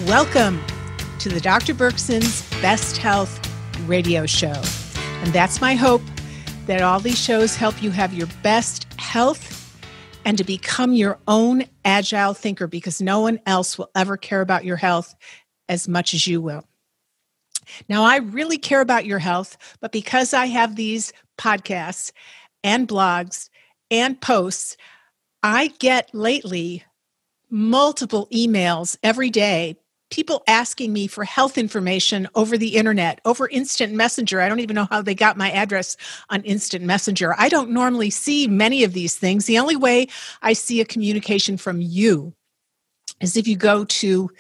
Welcome to the Dr. Berkson's Best Health radio show. And that's my hope, that all these shows help you have your best health and to become your own agile thinker, because no one else will ever care about your health as much as you will. Now, I really care about your health, but because I have these podcasts and blogs and posts, I get lately multiple emails every day, people asking me for health information over the internet, over instant messenger. I don't even know how they got my address on instant messenger. I don't normally see many of these things. The only way I see a communication from you is if you go to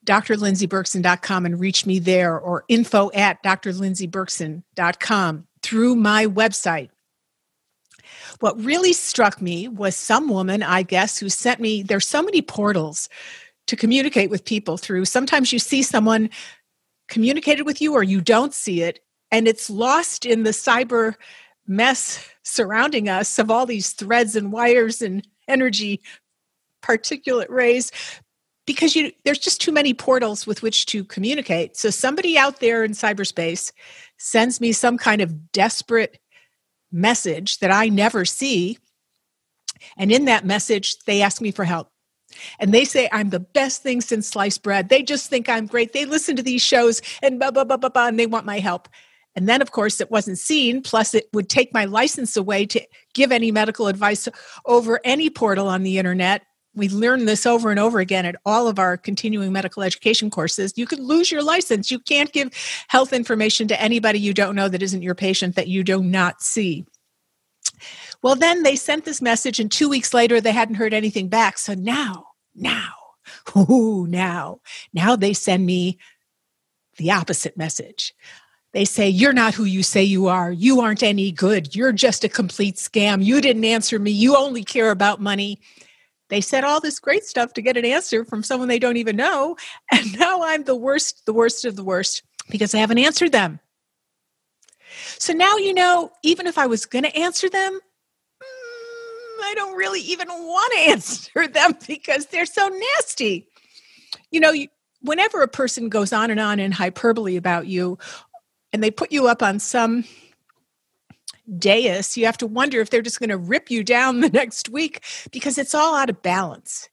drlindseyberkson.com and reach me there, or info@drlindseyberkson.com through my website. What really struck me was some woman, I guess, who sent me, there's so many portals to communicate with people through. Sometimes you see someone communicated with you or you don't see it, and it's lost in the cyber mess surrounding us of all these threads and wires and energy particulate rays, because there's just too many portals with which to communicate. So somebody out there in cyberspace sends me some kind of desperate message that I never see. And in that message, they ask me for help. And they say, I'm the best thing since sliced bread. They just think I'm great. They listen to these shows and blah, blah, blah, blah, blah, and they want my help. And then, of course, it wasn't seen. Plus, it would take my license away to give any medical advice over any portal on the internet. We learn this over and over again at all of our continuing medical education courses. You could lose your license. You can't give health information to anybody you don't know that isn't your patient, that you do not see. Well, then they sent this message, and 2 weeks later, they hadn't heard anything back. So now they send me the opposite message. They say, you're not who you say you are. You aren't any good. You're just a complete scam. You didn't answer me. You only care about money. They said all this great stuff to get an answer from someone they don't even know. And now I'm the worst of the worst, because I haven't answered them. So now, even if I was going to answer them, I don't really even want to answer them because they're so nasty. Whenever a person goes on in hyperbole about you, and they put you up on some dais, you have to wonder if they're just going to rip you down the next week, because it's all out of balance.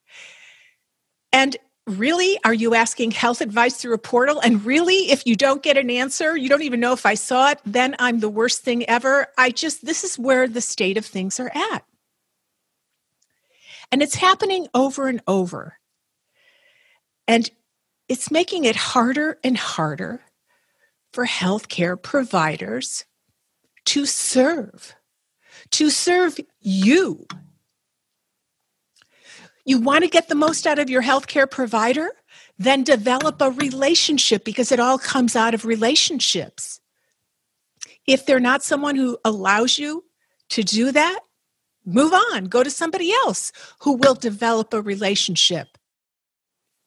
And really, are you asking health advice through a portal? And really, if you don't get an answer, you don't even know if I saw it, then I'm the worst thing ever. This is where the state of things are at. And it's happening over and over. And it's making it harder and harder for healthcare providers to serve you. You want to get the most out of your healthcare provider? Then develop a relationship, because it all comes out of relationships. If they're not someone who allows you to do that, move on. Go to somebody else who will develop a relationship.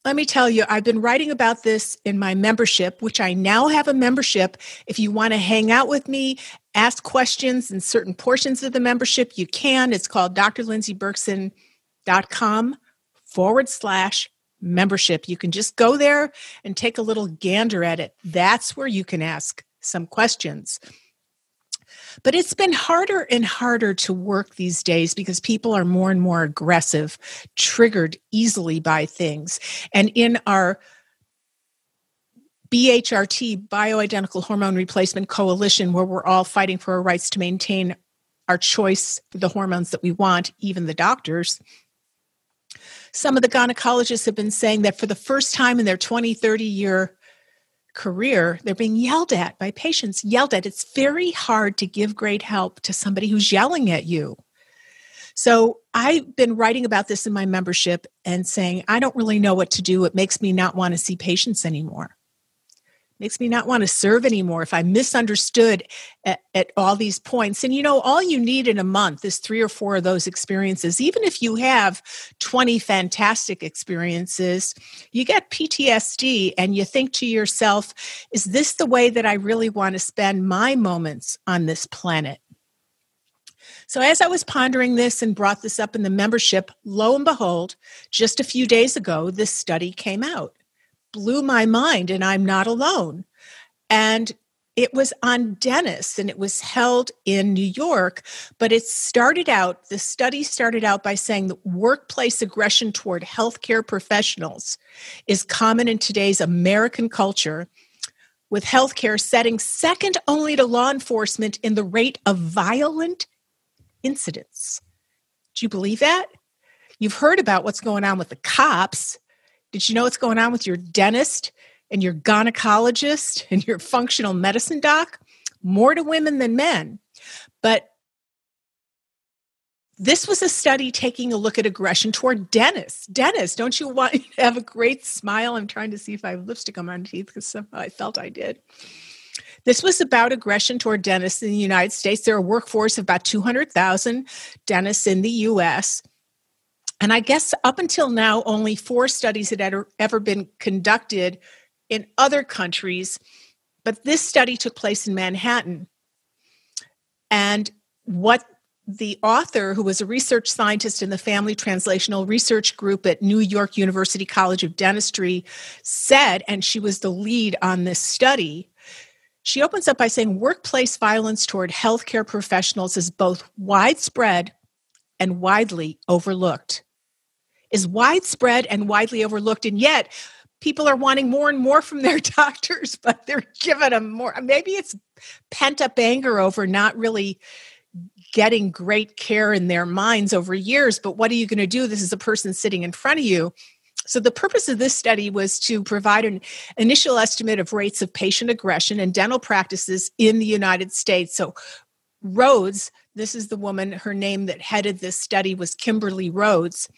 Let me tell you, I've been writing about this in my membership, which I now have a membership. If you want to hang out with me, ask questions in certain portions of the membership, you can. It's called drlindseyberkson.com/membership. You can just go there and take a little gander at it. That's where you can ask some questions. But it's been harder and harder to work these days because people are more and more aggressive, triggered easily by things. And in our BHRT, Bioidentical Hormone Replacement Coalition, where we're all fighting for our rights to maintain our choice for the hormones that we want, even the doctors, some of the gynecologists have been saying that for the first time in their 20, 30-year career, they're being yelled at by patients, It's very hard to give great help to somebody who's yelling at you. So I've been writing about this in my membership and saying, I don't really know what to do. It makes me not want to see patients anymore. Makes me not want to serve anymore if I'm misunderstood at all these points. And all you need in a month is 3 or 4 of those experiences. Even if you have 20 fantastic experiences, you get PTSD and you think to yourself, is this the way that I really want to spend my moments on this planet? So as I was pondering this and brought this up in the membership, lo and behold, just a few days ago, this study came out. blew my mind, and I'm not alone. And it was on dentists, and it was held in New York, but the study started out by saying that workplace aggression toward healthcare professionals is common in today's American culture, with healthcare setting second only to law enforcement in the rate of violent incidents. Do you believe that? You've heard about what's going on with the cops. Did you know what's going on with your dentist and your gynecologist and your functional medicine doc? More to women than men. But this was a study taking a look at aggression toward dentists. Dentists, don't you want to have a great smile? I'm trying to see if I have lipstick on my teeth because somehow I felt I did. This was about aggression toward dentists in the United States. There are a workforce of about 200,000 dentists in the U.S., and I guess up until now, only 4 studies had ever been conducted in other countries, but this study took place in Manhattan. And what the author, who was a research scientist in the Family Translational Research Group at New York University College of Dentistry, said, and she was the lead on this study, she opens up by saying workplace violence toward healthcare professionals is both widespread and widely overlooked. Is widespread and widely overlooked, and yet people are wanting more and more from their doctors, but they're giving them more. Maybe it's pent-up anger over not really getting great care in their minds over years, but what are you going to do? This is a person sitting in front of you. So the purpose of this study was to provide an initial estimate of rates of patient aggression in dental practices in the United States. So Rhodes, this is the woman, her name that headed this study was Kimberly Rhodes.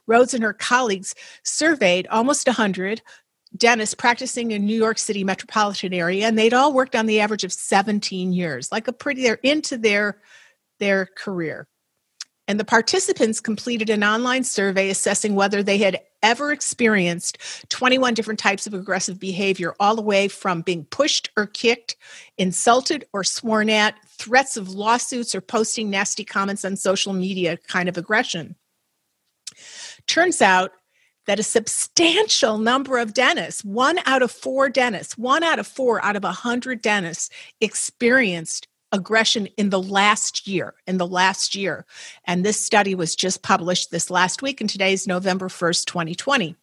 Rhodes and her colleagues surveyed almost 100 dentists practicing in New York City metropolitan area, and they'd all worked on the average of 17 years, they're into their career. And the participants completed an online survey assessing whether they had ever experienced 21 different types of aggressive behavior, all the way from being pushed or kicked, insulted or sworn at, threats of lawsuits, or posting nasty comments on social media kind of aggression. Turns out that a substantial number of dentists, 1 out of 4 dentists, 1 out of 4 out of 100 dentists experienced aggression in the last year. And this study was just published this last week, and today is November 1st, 2020.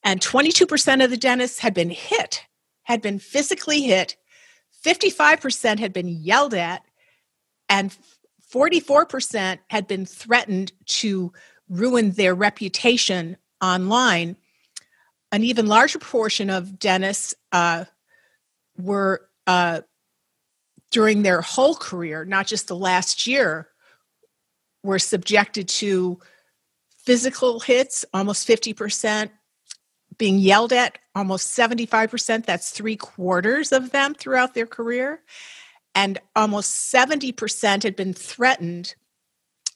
And 22% of the dentists had been physically hit, 55% had been yelled at, and 44% had been threatened to ruin their reputation online. An even larger proportion of dentists were during their whole career, not just the last year, were subjected to physical hits, almost 50%, being yelled at, almost 75%, that's 3/4 of them throughout their career, and almost 70% had been threatened,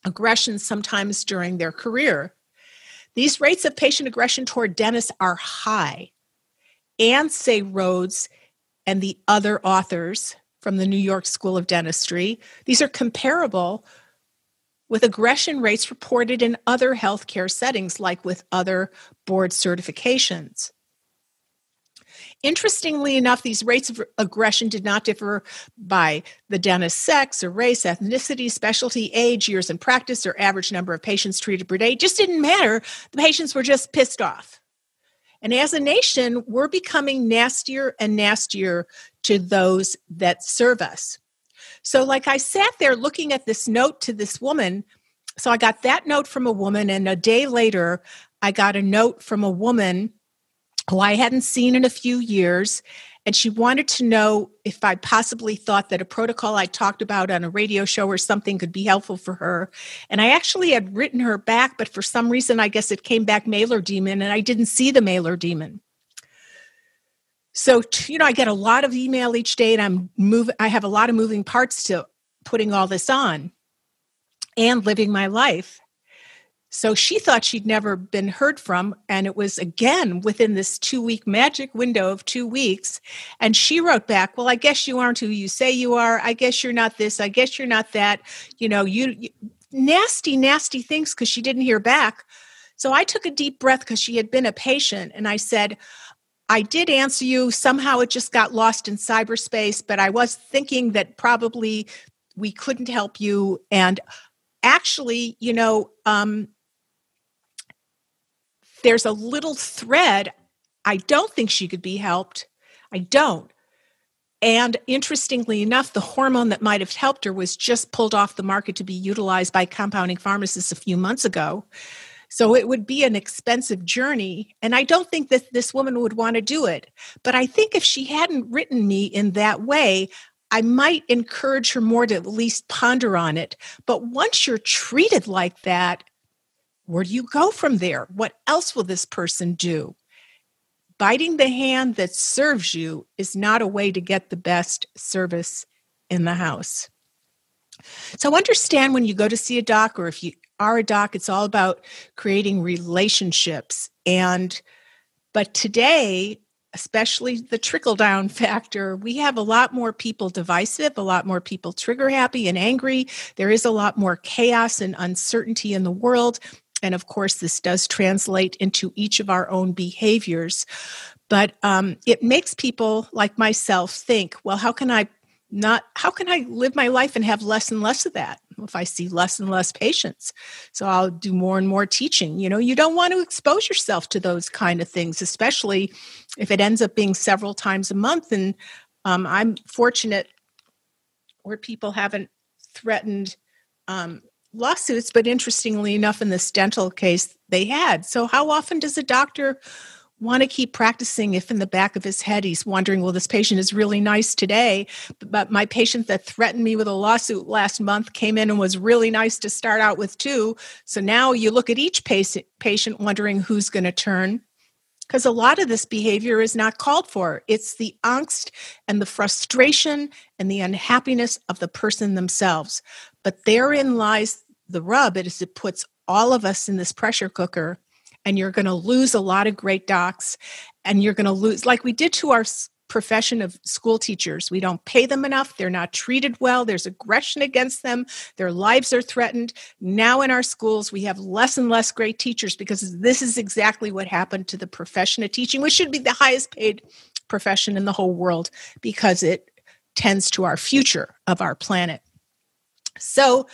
aggression sometimes during their career. These rates of patient aggression toward dentists are high, and, say Rhodes and the other authors from the New York School of Dentistry, these are comparable with aggression rates reported in other healthcare settings, like with other board certifications. Interestingly enough, these rates of aggression did not differ by the dentist's sex or race, ethnicity, specialty, age, years in practice, or average number of patients treated per day. It just didn't matter. The patients were just pissed off. And as a nation, we're becoming nastier and nastier to those that serve us. So like I sat there looking at this note to this woman. So I got that note from a woman, and a day later, I got a note from a woman who I hadn't seen in a few years, and she wanted to know if I possibly thought that a protocol I talked about on a radio show or something could be helpful for her. And I actually had written her back, but for some reason, I guess it came back mailer demon, and I didn't see the mailer demon. So, I get a lot of email each day, and I have a lot of moving parts to putting all this on and living my life. So she thought she'd never been heard from, and it was, again, within this 2-week magic window of 2 weeks. And she wrote back, well, I guess you aren't who you say you are. I guess you're not this. I guess you're not that. You nasty, nasty things, because she didn't hear back. So I took a deep breath because she had been a patient, and I said, I did answer you. Somehow it just got lost in cyberspace, but I was thinking that probably we couldn't help you. And actually, there's a little thread. I don't think she could be helped. I don't. And interestingly enough, the hormone that might have helped her was just pulled off the market to be utilized by compounding pharmacists a few months ago. So it would be an expensive journey. And I don't think that this woman would want to do it. But I think if she hadn't written me in that way, I might encourage her more to at least ponder on it. But once you're treated like that, where do you go from there? What else will this person do? Biting the hand that serves you is not a way to get the best service in the house. So understand when you go to see a doc, or if you are a doc, it's all about creating relationships. But today, especially the trickle-down factor, we have a lot more people divisive, a lot more people trigger-happy and angry. There is a lot more chaos and uncertainty in the world. And of course, this does translate into each of our own behaviors. But it makes people like myself think, well, how can I live my life and have less and less of that if I see less and less patients? So I'll do more and more teaching. You don't want to expose yourself to those kind of things, especially if it ends up being several times a month. And I'm fortunate where people haven't threatened lawsuits, but interestingly enough, in this dental case, they had. So how often does a doctor want to keep practicing if in the back of his head he's wondering, well, this patient is really nice today, but my patient that threatened me with a lawsuit last month came in and was really nice to start out with too. So now you look at each patient wondering who's going to turn, because a lot of this behavior is not called for. It's the angst and the frustration and the unhappiness of the person themselves. But therein lies the rub. It puts all of us in this pressure cooker, and you're going to lose a lot of great docs, and you're going to lose, like we did to our profession of school teachers. We don't pay them enough. They're not treated well. There's aggression against them. Their lives are threatened. Now in our schools, we have less and less great teachers, because this is exactly what happened to the profession of teaching, which should be the highest paid profession in the whole world, because it tends to our future of our planet. So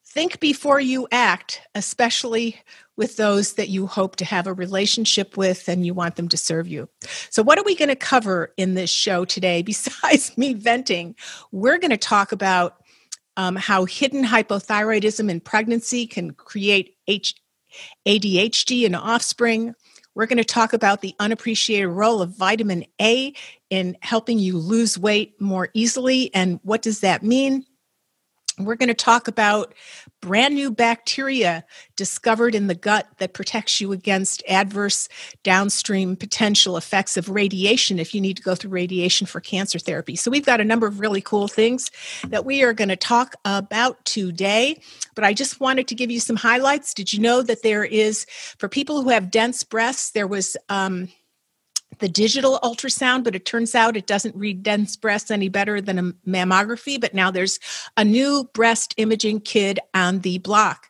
think before you act, especially with those that you hope to have a relationship with and you want them to serve you. So what are we going to cover in this show today? Besides me venting, we're going to talk about how hidden hypothyroidism in pregnancy can create ADHD in offspring. We're going to talk about the unappreciated role of vitamin A in helping you lose weight more easily, and what does that mean? We're going to talk about brand new bacteria discovered in the gut that protects you against adverse downstream potential effects of radiation if you need to go through radiation for cancer therapy. So we've got a number of really cool things that we are going to talk about today. But I just wanted to give you some highlights. Did you know that there is, for people who have dense breasts, there was the digital ultrasound, but it turns out it doesn't read dense breasts any better than a mammography. But now there's a new breast imaging kit on the block,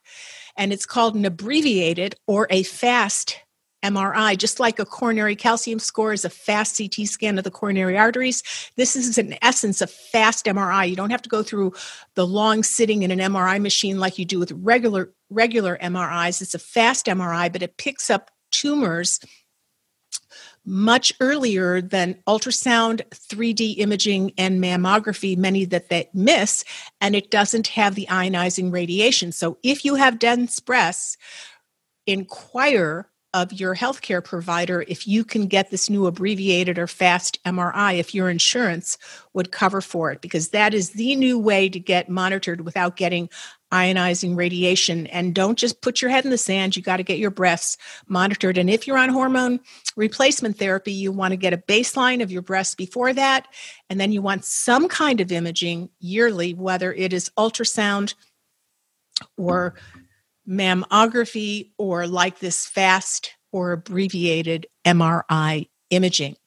and it's called an abbreviated or a fast MRI. Just like a coronary calcium score is a fast CT scan of the coronary arteries, this is in essence a fast MRI. You don't have to go through the long sitting in an MRI machine like you do with regular MRIs. It's a fast MRI, but it picks up tumors much earlier than ultrasound, 3D imaging, and mammography, many that they miss, and it doesn't have the ionizing radiation. So if you have dense breasts, inquire of your healthcare provider if you can get this new abbreviated or fast MRI, if your insurance would cover for it, because that is the new way to get monitored without getting ionizing radiation. And don't just put your head in the sand. You got to get your breasts monitored. And if you're on hormone replacement therapy, you want to get a baseline of your breasts before that. And then you want some kind of imaging yearly, whether it is ultrasound or mammography or like this fast or abbreviated MRI imaging.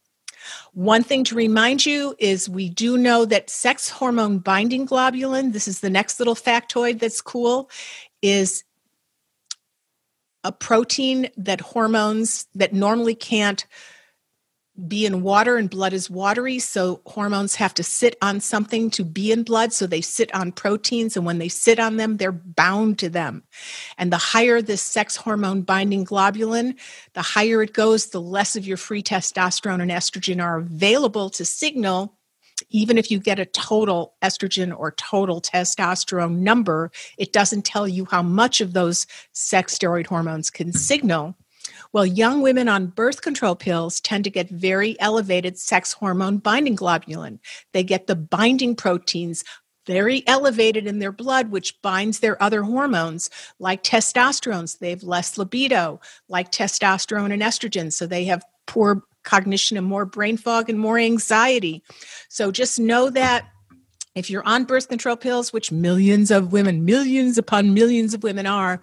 One thing to remind you is we do know that sex hormone binding globulin, this is the next little factoid that's cool, is a protein that hormones that normally can't be in water, and blood is watery, so hormones have to sit on something to be in blood, so they sit on proteins, and when they sit on them, they're bound to them. And the higher this sex hormone binding globulin, the higher it goes, the less of your free testosterone and estrogen are available to signal. Even if you get a total estrogen or total testosterone number, it doesn't tell you how much of those sex steroid hormones can signal. Well, young women on birth control pills tend to get very elevated sex hormone binding globulin. They get the binding proteins very elevated in their blood, which binds their other hormones, like testosterone. So they have less libido, like testosterone and estrogen. So they have poor cognition and more brain fog and more anxiety. So just know that if you're on birth control pills, which millions upon millions of women are,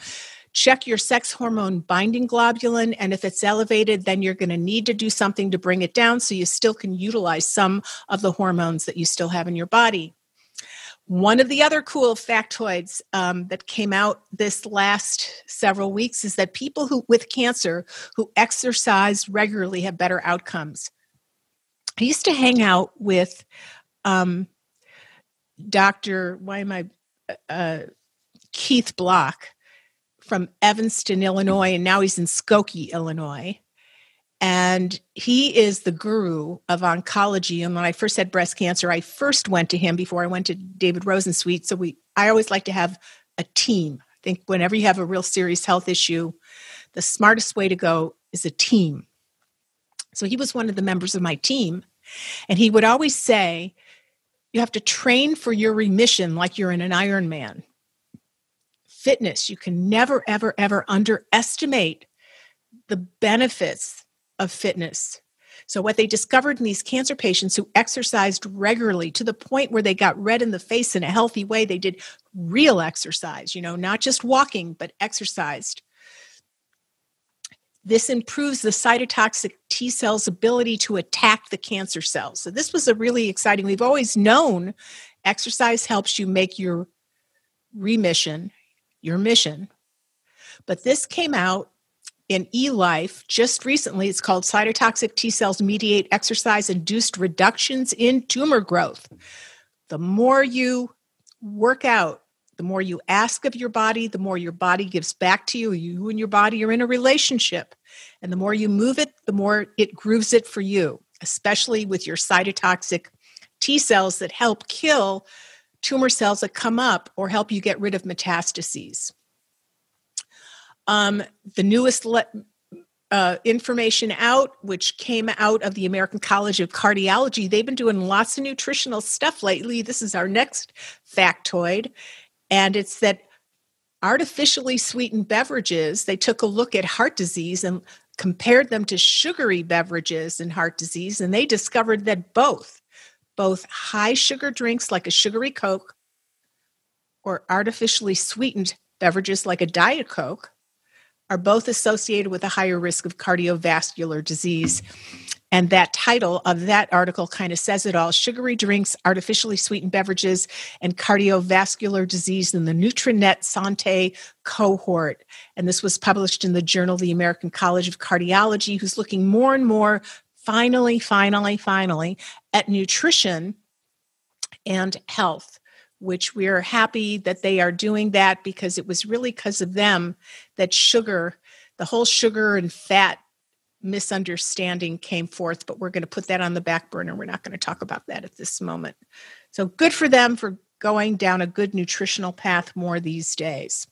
check your sex hormone binding globulin, and if it's elevated, then you're going to need to do something to bring it down so you still can utilize some of the hormones that you still have in your body. One of the other cool factoids that came out this last several weeks is that people with cancer who exercise regularly have better outcomes. I used to hang out with Keith Block from Evanston, Illinois, and now he's in Skokie, Illinois. And he is the guru of oncology. And when I first had breast cancer, I first went to him before I went to David Rosensweet. So I always like to have a team. I think whenever you have a real serious health issue, the smartest way to go is a team. So he was one of the members of my team. And he would always say, you have to train for your remission like you're in an Ironman. Fitness, you can never, ever, ever underestimate the benefits of fitness. So what they discovered in these cancer patients who exercised regularly to the point where they got red in the face in a healthy way, they did real exercise, not just walking, but exercised. This improves the cytotoxic T cells' ability to attack the cancer cells. So this was a really exciting. We've always known exercise helps you make your remission your mission. But this came out in eLife just recently. It's called Cytotoxic T cells mediate exercise-induced reductions in tumor growth. The more you work out, the more you ask of your body, the more your body gives back to you. You and your body are in a relationship. And the more you move it, the more it grooves it for you, especially with your cytotoxic T cells that help kill tumor cells that come up or help you get rid of metastases. The newest information out, which came out of the American College of Cardiology, they've been doing lots of nutritional stuff lately. This is our next factoid, and it's that artificially sweetened beverages, they took a look at heart disease and compared them to sugary beverages and heart disease, and they discovered that both high sugar drinks like a sugary Coke or artificially sweetened beverages like a Diet Coke are both associated with a higher risk of cardiovascular disease. And that title of that article kind of says it all: sugary drinks, artificially sweetened beverages, and cardiovascular disease in the Nutrinet Santé cohort. And this was published in the Journal of the American College of Cardiology, who's looking more and more, finally, at nutrition and health, which we're happy that they are doing that, because it was really because of them that the whole sugar and fat misunderstanding came forth, but we're going to put that on the back burner. We're not going to talk about that at this moment. So good for them for going down a good nutritional path more these days.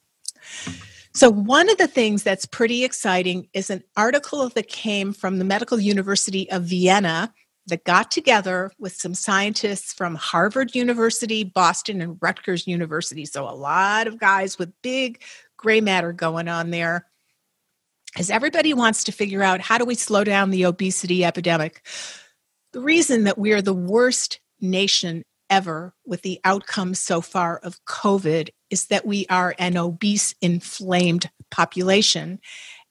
So one of the things that's pretty exciting is an article that came from the Medical University of Vienna that got together with some scientists from Harvard University, Boston, and Rutgers University. So a lot of guys with big gray matter going on there, as everybody wants to figure out, how do we slow down the obesity epidemic? The reason that we are the worst nation ever with the outcomes so far of COVID is that we are an obese, inflamed population.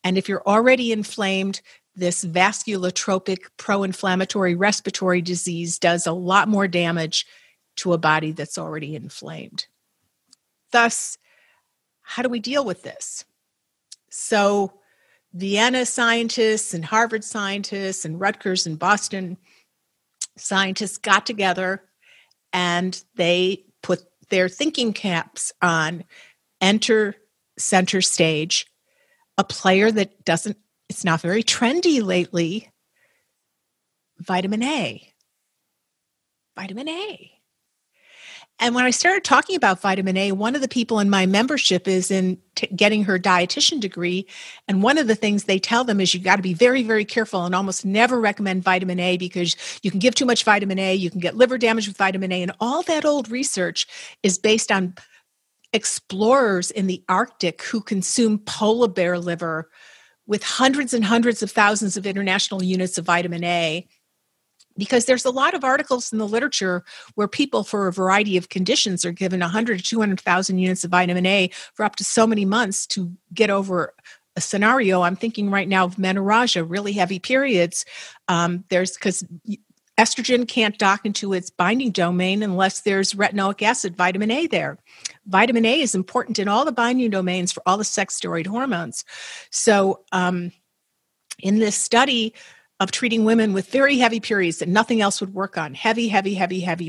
And if you're already inflamed, this vasculotropic pro-inflammatory respiratory disease does a lot more damage to a body that's already inflamed. Thus, how do we deal with this? So Vienna scientists and Harvard scientists and Rutgers and Boston scientists got together and they put their thinking caps on. Enter center stage a player that doesn't, it's not very trendy lately, vitamin A. Vitamin A. And when I started talking about vitamin A, one of the people in my membership is in getting her dietitian degree. And one of the things they tell them is you got to be very, very careful and almost never recommend vitamin A because you can give too much vitamin A, you can get liver damage with vitamin A. And all that old research is based on explorers in the Arctic who consume polar bear liver with hundreds and hundreds of thousands of international units of vitamin A. Because there's a lot of articles in the literature where people for a variety of conditions are given 100 to 200,000 units of vitamin A for up to so many months to get over a scenario. I'm thinking right now of menorrhagia, really heavy periods. Because estrogen can't dock into its binding domain unless there's retinoic acid, vitamin A there. Vitamin A is important in all the binding domains for all the sex steroid hormones. So in this study of treating women with very heavy periods that nothing else would work on, heavy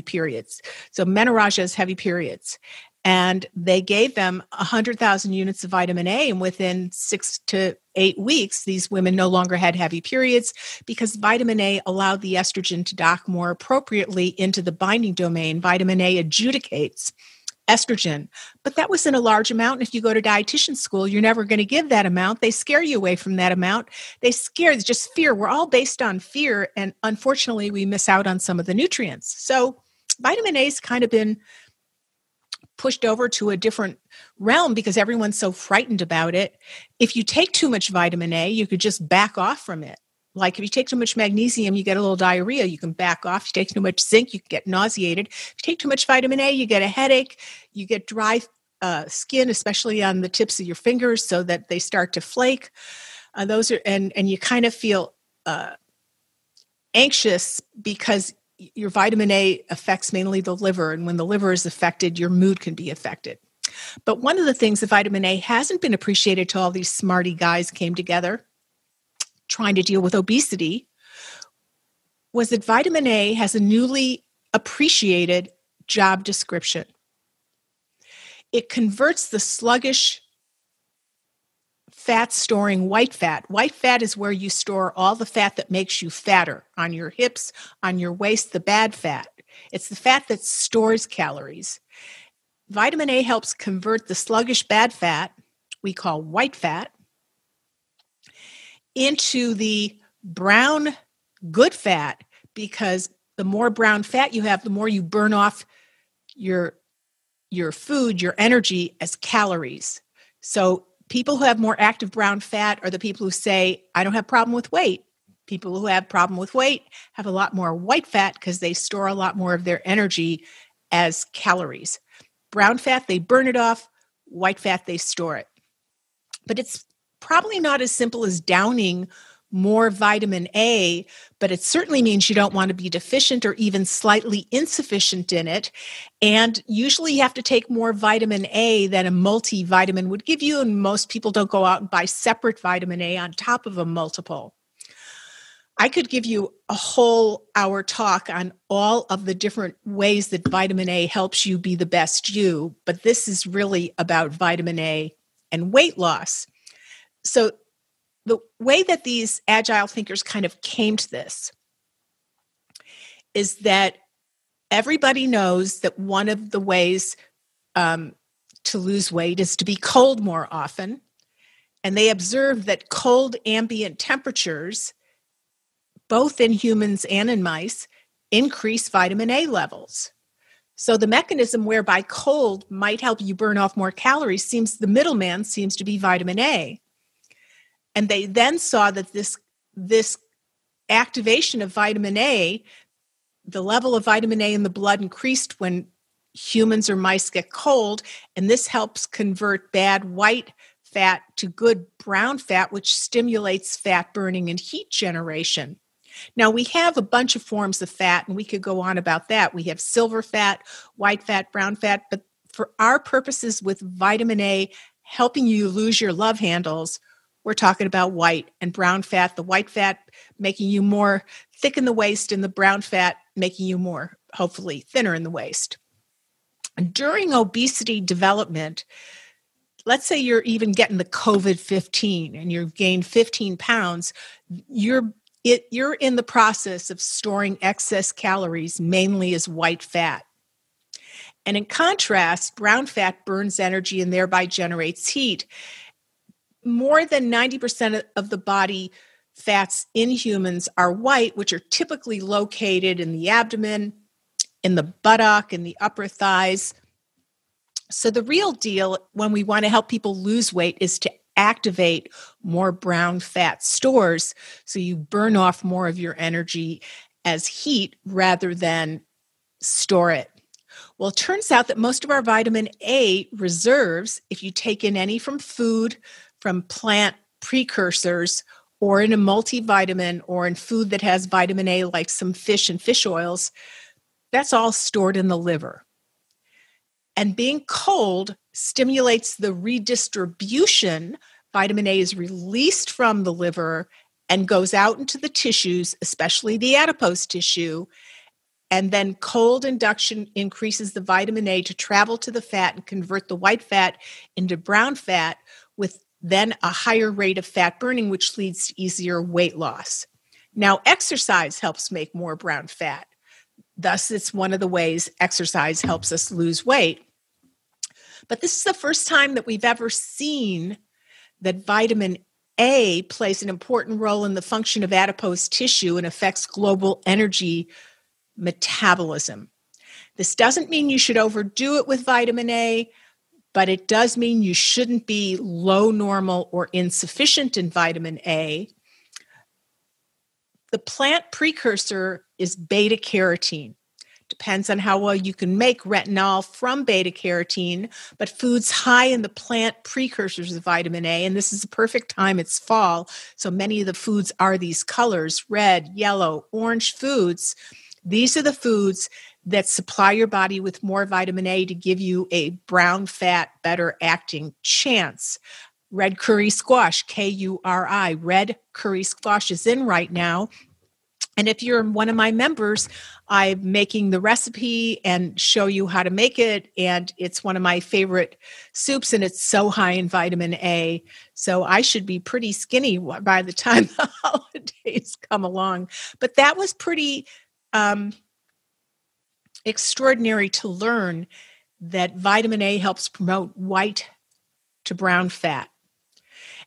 periods. So menorrhagia is heavy periods. And they gave them 100,000 units of vitamin A, and within 6 to 8 weeks, these women no longer had heavy periods because vitamin A allowed the estrogen to dock more appropriately into the binding domain. Vitamin A adjudicates estrogen, but that was in a large amount. And if you go to dietitian school, you're never going to give that amount. They scare you away from that amount. It's just fear. We're all based on fear. And unfortunately, we miss out on some of the nutrients. So vitamin A has kind of been pushed over to a different realm because everyone's so frightened about it. If you take too much vitamin A, you could just back off from it. Like if you take too much magnesium, you get a little diarrhea, you can back off. If you take too much zinc, you can get nauseated. If you take too much vitamin A, you get a headache, you get dry skin, especially on the tips of your fingers so that they start to flake. And you kind of feel anxious because your vitamin A affects mainly the liver. And when the liver is affected, your mood can be affected. But one of the things that vitamin A hasn't been appreciated till all these smarty guys came together trying to deal with obesity was that vitamin A has a newly appreciated job description. It converts the sluggish fat storing white fat. White fat is where you store all the fat that makes you fatter on your hips, on your waist, the bad fat. It's the fat that stores calories. Vitamin A helps convert the sluggish bad fat, we call white fat, into the brown good fat, because the more brown fat you have, the more you burn off your food, your energy as calories. So people who have more active brown fat are the people who say, I don't have problem with weight. People who have problem with weight have a lot more white fat because they store a lot more of their energy as calories. Brown fat, they burn it off. White fat, they store it. But it's probably not as simple as downing more vitamin A, but it certainly means you don't want to be deficient or even slightly insufficient in it. And usually you have to take more vitamin A than a multivitamin would give you. And most people don't go out and buy separate vitamin A on top of a multiple. I could give you a whole hour talk on all of the different ways that vitamin A helps you be the best you, but this is really about vitamin A and weight loss. So the way that these agile thinkers kind of came to this is that everybody knows that one of the ways to lose weight is to be cold more often. And they observed that cold ambient temperatures, both in humans and in mice, increase vitamin A levels. So the mechanism whereby cold might help you burn off more calories the middleman seems to be vitamin A. And they then saw that this activation of vitamin A, the level of vitamin A in the blood increased when humans or mice get cold, and this helps convert bad white fat to good brown fat, which stimulates fat burning and heat generation. Now, we have a bunch of forms of fat, and we could go on about that. We have silver fat, white fat, brown fat, but for our purposes with vitamin A helping you lose your love handles, we're talking about white and brown fat, the white fat making you more thick in the waist and the brown fat making you more, hopefully, thinner in the waist. During obesity development, let's say you're even getting the COVID-15 and you've gained 15 pounds, you're in the process of storing excess calories, mainly as white fat. And in contrast, brown fat burns energy and thereby generates heat. More than 90% of the body fats in humans are white, which are typically located in the abdomen, in the buttock, in the upper thighs. So the real deal when we want to help people lose weight is to activate more brown fat stores so you burn off more of your energy as heat rather than store it. Well, it turns out that most of our vitamin A reserves, if you take in any from food, from plant precursors, or in a multivitamin, or in food that has vitamin A, like some fish and fish oils, that's all stored in the liver. And being cold stimulates the redistribution. Vitamin A is released from the liver and goes out into the tissues, especially the adipose tissue. And then cold induction increases the vitamin A to travel to the fat and convert the white fat into brown fat, with then a higher rate of fat burning, which leads to easier weight loss. Now, exercise helps make more brown fat. Thus, it's one of the ways exercise helps us lose weight. But this is the first time that we've ever seen that vitamin A plays an important role in the function of adipose tissue and affects global energy metabolism. This doesn't mean you should overdo it with vitamin A, but it does mean you shouldn't be low, normal, or insufficient in vitamin A. The plant precursor is beta carotene. Depends on how well you can make retinol from beta carotene, but foods high in the plant precursors of vitamin A, and this is the perfect time, it's fall, so many of the foods are these colors, red, yellow, orange foods. These are the foods that supply your body with more vitamin A to give you a brown fat, better acting chance. Red curry squash, K-U-R-I, red curry squash is in right now. And if you're one of my members, I'm making the recipe and show you how to make it. And it's one of my favorite soups, and it's so high in vitamin A. So I should be pretty skinny by the time the holidays come along. But that was pretty extraordinary to learn that vitamin A helps promote white to brown fat.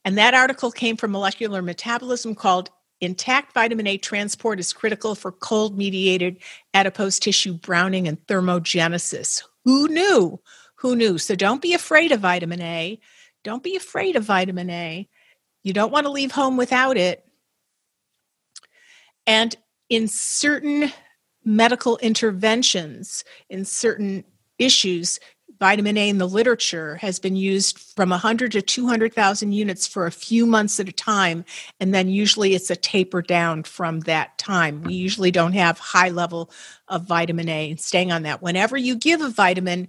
And that article came from Molecular Metabolism, called Intact Vitamin A Transport is Critical for Cold-Mediated Adipose Tissue Browning and Thermogenesis. Who knew? Who knew? So don't be afraid of vitamin A. Don't be afraid of vitamin A. You don't want to leave home without it. And in certain medical interventions, in certain issues, vitamin A in the literature has been used from 100 to 200,000 units for a few months at a time, and then usually it's a taper down from that time. We usually don't have high level of vitamin A, and staying on that. Whenever you give a vitamin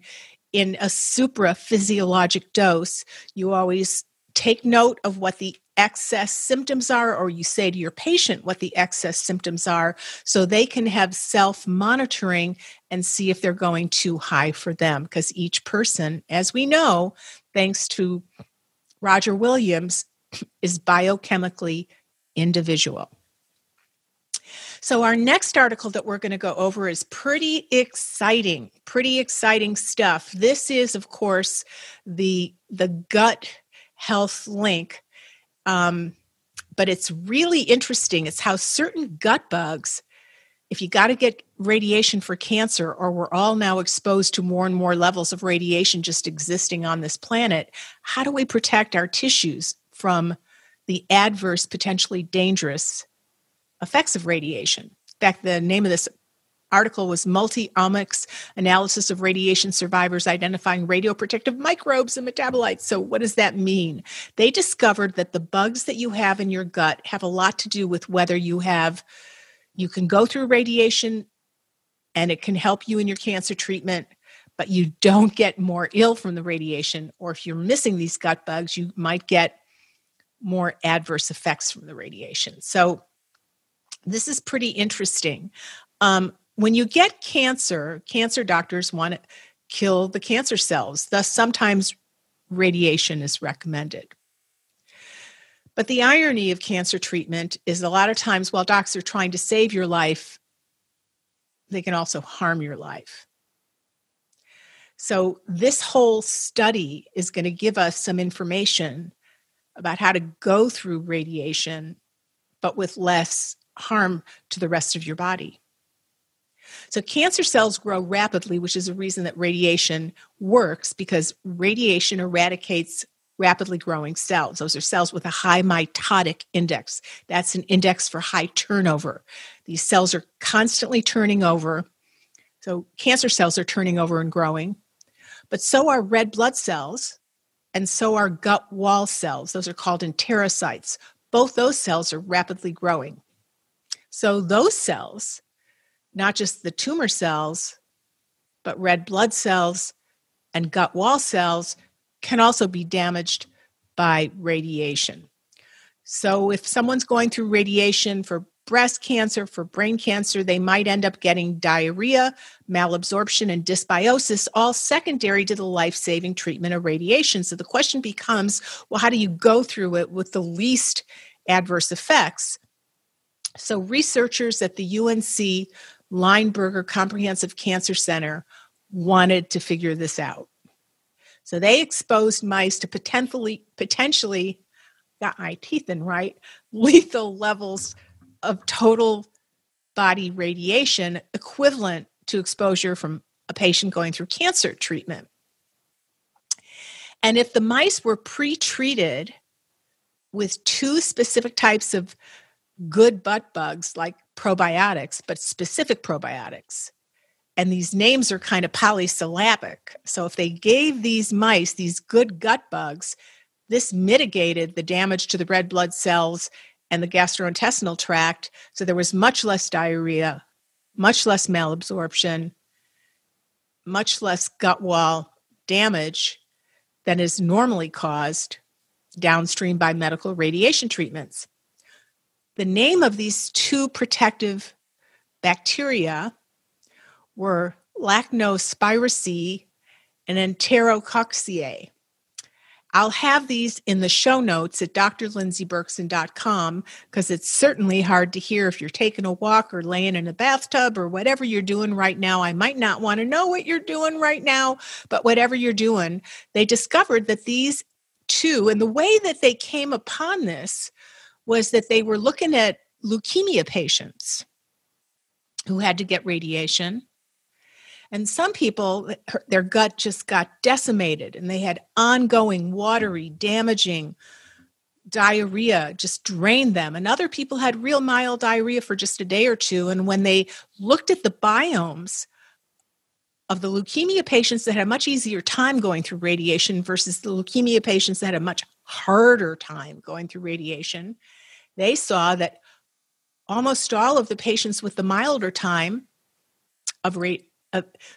in a supraphysiologic dose, you always take note of what the excess symptoms are, or you say to your patient what the excess symptoms are, so they can have self-monitoring and see if they're going too high for them. Because each person, as we know, thanks to Roger Williams, is biochemically individual. So our next article that we're going to go over is pretty exciting stuff. This is, of course, the gut health link. But it's really interesting. It's how certain gut bugs, if you got to get radiation for cancer, or we're all now exposed to more and more levels of radiation just existing on this planet, how do we protect our tissues from the adverse, potentially dangerous effects of radiation? In fact, the name of this article was Multi-Omics Analysis of Radiation Survivors Identifying Radioprotective Microbes and Metabolites. So what does that mean? They discovered that the bugs that you have in your gut have a lot to do with whether you can go through radiation and it can help you in your cancer treatment, but you don't get more ill from the radiation. Or if you're missing these gut bugs, you might get more adverse effects from the radiation. So this is pretty interesting. When you get cancer, cancer doctors want to kill the cancer cells. Thus, sometimes radiation is recommended. But the irony of cancer treatment is a lot of times while docs are trying to save your life, they can also harm your life. So this whole study is going to give us some information about how to go through radiation, but with less harm to the rest of your body. So cancer cells grow rapidly, which is a reason that radiation works, because radiation eradicates rapidly growing cells. Those are cells with a high mitotic index. That's an index for high turnover. These cells are constantly turning over. So cancer cells are turning over and growing. But so are red blood cells, and so are gut wall cells. Those are called enterocytes. Both those cells are rapidly growing. So those cells, not just the tumor cells, but red blood cells and gut wall cells, can also be damaged by radiation. So if someone's going through radiation for breast cancer, for brain cancer, they might end up getting diarrhea, malabsorption, and dysbiosis, all secondary to the life-saving treatment of radiation. So the question becomes, well, how do you go through it with the least adverse effects? So researchers at the UNC Lineberger Comprehensive Cancer Center wanted to figure this out. So they exposed mice to potentially, got my teeth in right, lethal levels of total body radiation equivalent to exposure from a patient going through cancer treatment. And if the mice were pre-treated with two specific types of good butt bugs, like probiotics, but specific probiotics, and these names are kind of polysyllabic. So if they gave these mice these good gut bugs, this mitigated the damage to the red blood cells and the gastrointestinal tract. So there was much less diarrhea, much less malabsorption, much less gut wall damage than is normally caused downstream by medical radiation treatments. The name of these two protective bacteria were Lactospiraceae and Enterococci. I'll have these in the show notes at drlindseyberkson.com, because it's certainly hard to hear if you're taking a walk or laying in a bathtub or whatever you're doing right now. I might not want to know what you're doing right now, but whatever you're doing, they discovered that these two, and the way that they came upon this was that they were looking at leukemia patients who had to get radiation. And some people, their gut just got decimated and they had ongoing, watery, damaging diarrhea, just drained them. And other people had real mild diarrhea for just a day or two. And when they looked at the biomes of the leukemia patients that had a much easier time going through radiation versus the leukemia patients that had a much harder time going through radiation, they saw that almost all of the patients with the milder time of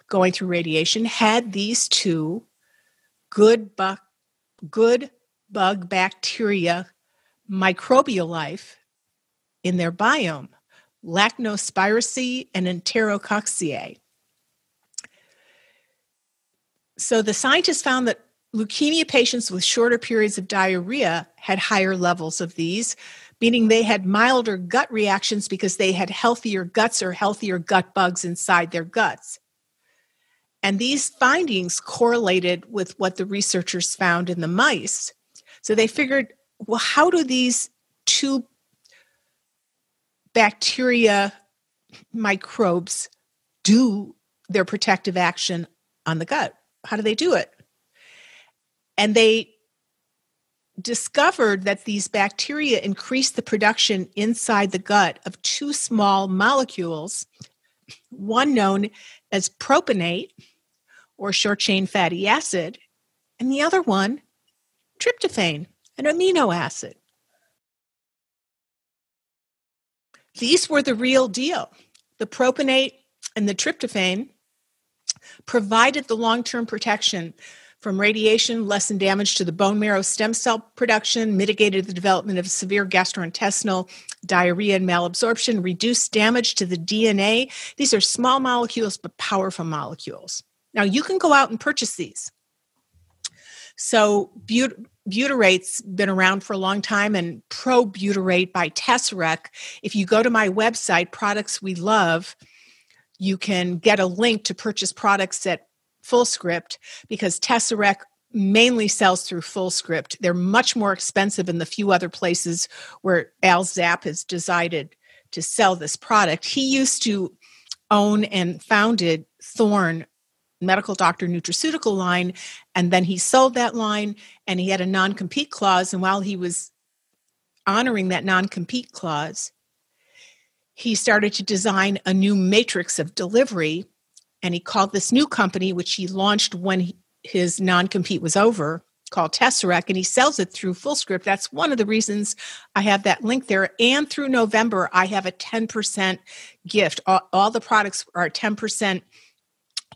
going through radiation had these two good bug bacteria microbial life in their biome, Lactospiraceae and Enterococci. So the scientists found that leukemia patients with shorter periods of diarrhea had higher levels of these, meaning they had milder gut reactions because they had healthier guts or healthier gut bugs inside their guts. And these findings correlated with what the researchers found in the mice. So they figured, well, how do these two bacteria microbes do their protective action on the gut? How do they do it? And they discovered that these bacteria increase the production inside the gut of two small molecules, one known as propionate, or short-chain fatty acid, and the other one, tryptophan, an amino acid. These were the real deal. The propionate and the tryptophan provided the long-term protection from radiation, lessened damage to the bone marrow stem cell production, mitigated the development of severe gastrointestinal diarrhea and malabsorption, reduced damage to the DNA. These are small molecules, but powerful molecules. Now, you can go out and purchase these. So butyrate's been around for a long time, and probutyrate by Tesseract. If you go to my website, Products We Love, you can get a link to purchase products at Fullscript, because Tesseract mainly sells through Fullscript. They're much more expensive in the few other places where Al Zapp has decided to sell this product. He used to own and founded Thorne medical doctor nutraceutical line, and then he sold that line, and he had a non-compete clause. And while he was honoring that non-compete clause, he started to design a new matrix of delivery, and he called this new company, which he launched when his non-compete was over, called Tesseract, and he sells it through Fullscript. That's one of the reasons I have that link there. And through November, I have a 10% gift. All the products are 10%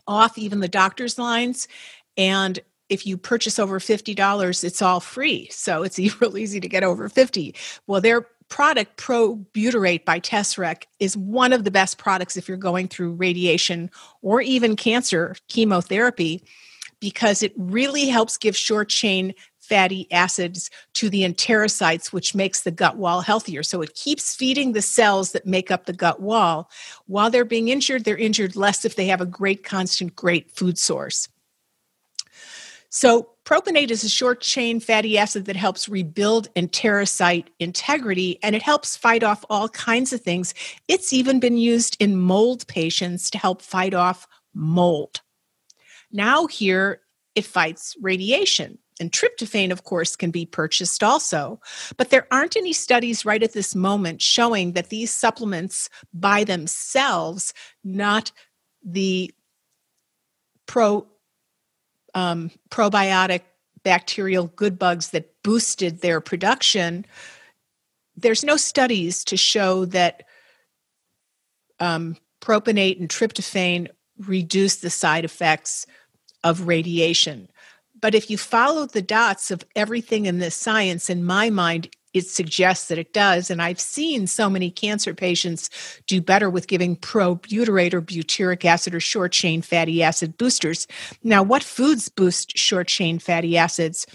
off, even the doctor's lines. And if you purchase over $50, it's all free. So it's real easy to get over 50. Well, their product, Probutyrate by Tesseract, is one of the best products if you're going through radiation or even cancer chemotherapy, because it really helps give short-chain fatty acids to the enterocytes, which makes the gut wall healthier. So it keeps feeding the cells that make up the gut wall. While they're being injured, they're injured less if they have a great, constant, great food source. So propionate is a short-chain fatty acid that helps rebuild enterocyte integrity, and it helps fight off all kinds of things. It's even been used in mold patients to help fight off mold. Now here, it fights radiation. And tryptophan, of course, can be purchased also. But there aren't any studies right at this moment showing that these supplements by themselves, not the probiotic bacterial good bugs that boosted their production, there's no studies to show that propionate and tryptophan reduce the side effects of radiation. But if you follow the dots of everything in this science, in my mind, it suggests that it does. And I've seen so many cancer patients do better with giving probutyrate or butyric acid or short-chain fatty acid boosters. Now, what foods boost short-chain fatty acids?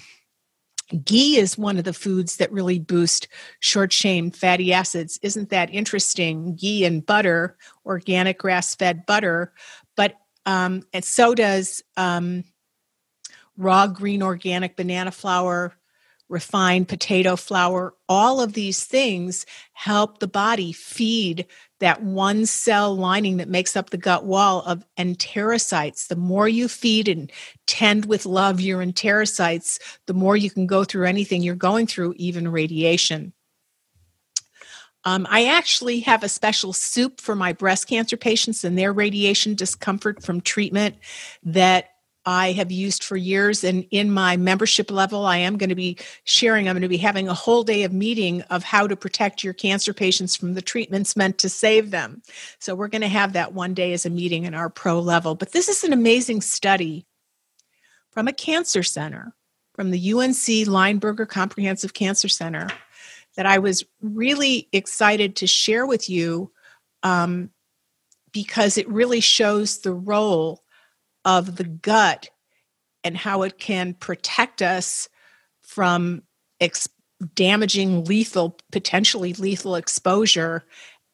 Ghee is one of the foods that really boost short-chain fatty acids. Isn't that interesting? Ghee and butter, organic grass-fed butter, but and so does raw green organic banana flour, refined potato flour. All of these things help the body feed that one cell lining that makes up the gut wall of enterocytes. The more you feed and tend with love your enterocytes, the more you can go through anything you're going through, even radiation. I actually have a special soup for my breast cancer patients and their radiation discomfort from treatment that I have used for years. And in my membership level, I'm going to be having a whole day of meeting of how to protect your cancer patients from the treatments meant to save them. So we're going to have that one day as a meeting in our pro level. But this is an amazing study from a cancer center, from the UNC Lineberger Comprehensive Cancer Center, that I was really excited to share with you because it really shows the role of the gut and how it can protect us from damaging potentially lethal exposure.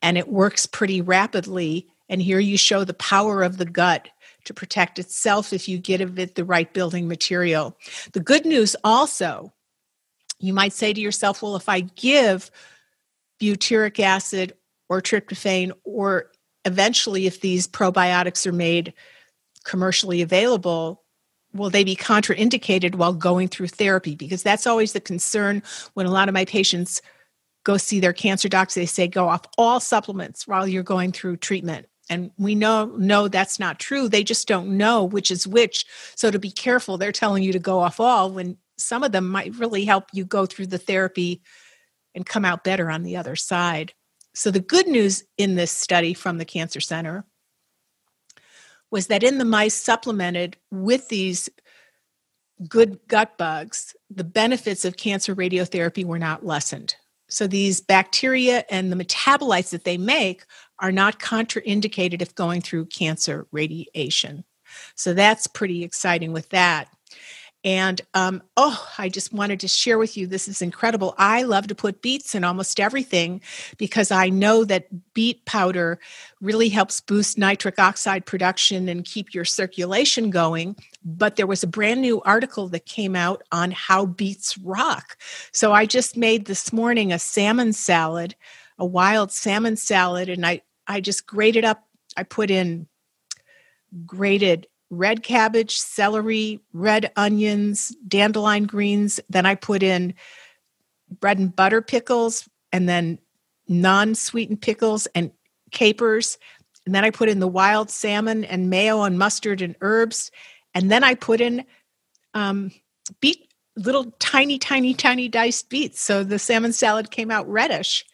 And it works pretty rapidly. And here you show the power of the gut to protect itself if you give it the right building material. The good news also, you might say to yourself, well, if I give butyric acid or tryptophan, or eventually if these probiotics are made commercially available, will they be contraindicated while going through therapy? Because that's always the concern when a lot of my patients go see their cancer docs. They say, go off all supplements while you're going through treatment. And we know that's not true. They just don't know which is which. So to be careful, they're telling you to go off all when some of them might really help you go through the therapy and come out better on the other side. So the good news in this study from the Cancer Center was that in the mice supplemented with these good gut bugs, the benefits of cancer radiotherapy were not lessened. So these bacteria and the metabolites that they make are not contraindicated if going through cancer radiation. So that's pretty exciting with that. And I just wanted to share with you, this is incredible. I love to put beets in almost everything because I know that beet powder really helps boost nitric oxide production and keep your circulation going. But there was a brand new article that came out on how beets rock. So I just made this morning a salmon salad, a wild salmon salad, and I just grated up. I put in grated red cabbage, celery, red onions, dandelion greens. Then I put in bread and butter pickles and then non-sweetened pickles and capers. And then I put in the wild salmon and mayo and mustard and herbs. And then I put in little tiny diced beets. So the salmon salad came out reddish.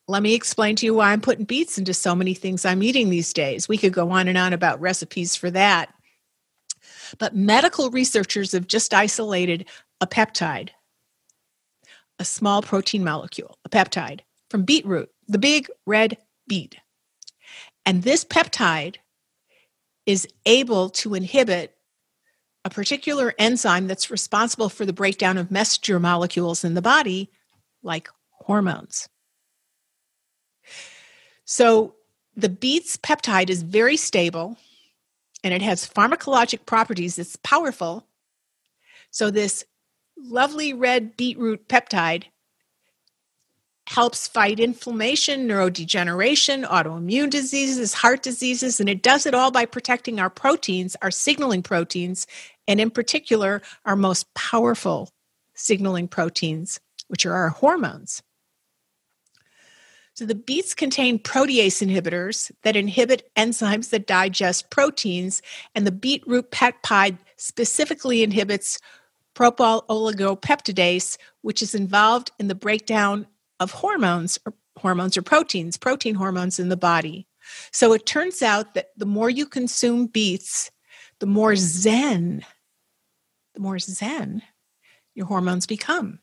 Let me explain to you why I'm putting beets into so many things I'm eating these days. We could go on and on about recipes for that. But medical researchers have just isolated a peptide, a small protein molecule, a peptide from beetroot, the big red beet. And this peptide is able to inhibit a particular enzyme that's responsible for the breakdown of messenger molecules in the body, like hormones. So the beet's peptide is very stable, and it has pharmacologic properties that's powerful. So this lovely red beetroot peptide helps fight inflammation, neurodegeneration, autoimmune diseases, heart diseases, and it does it all by protecting our proteins, our signaling proteins, and in particular, our most powerful signaling proteins, which are our hormones. So the beets contain protease inhibitors that inhibit enzymes that digest proteins, and the beetroot peptide specifically inhibits propyl oligopeptidase, which is involved in the breakdown of hormones or proteins, protein hormones in the body. So it turns out that the more you consume beets, the more zen your hormones become.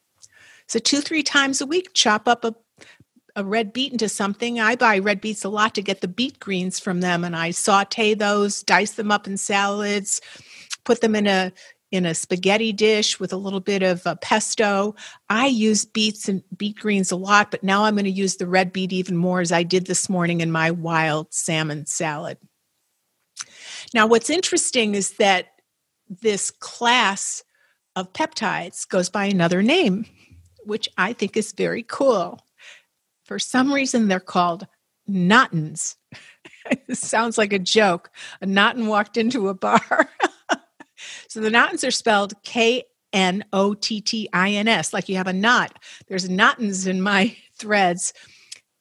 So 2-3 times a week, chop up a red beet into something. I buy red beets a lot to get the beet greens from them, and I saute those, dice them up in salads, put them in a spaghetti dish with a little bit of pesto. I use beets and beet greens a lot, but now I'm going to use the red beet even more, as I did this morning in my wild salmon salad. Now, what's interesting is that this class of peptides goes by another name, which I think is very cool. For some reason, they're called gnatins. It sounds like a joke. A gnattin walked into a bar. So the gnatins are spelled Knottins, like you have a knot. There's gnatins in my threads.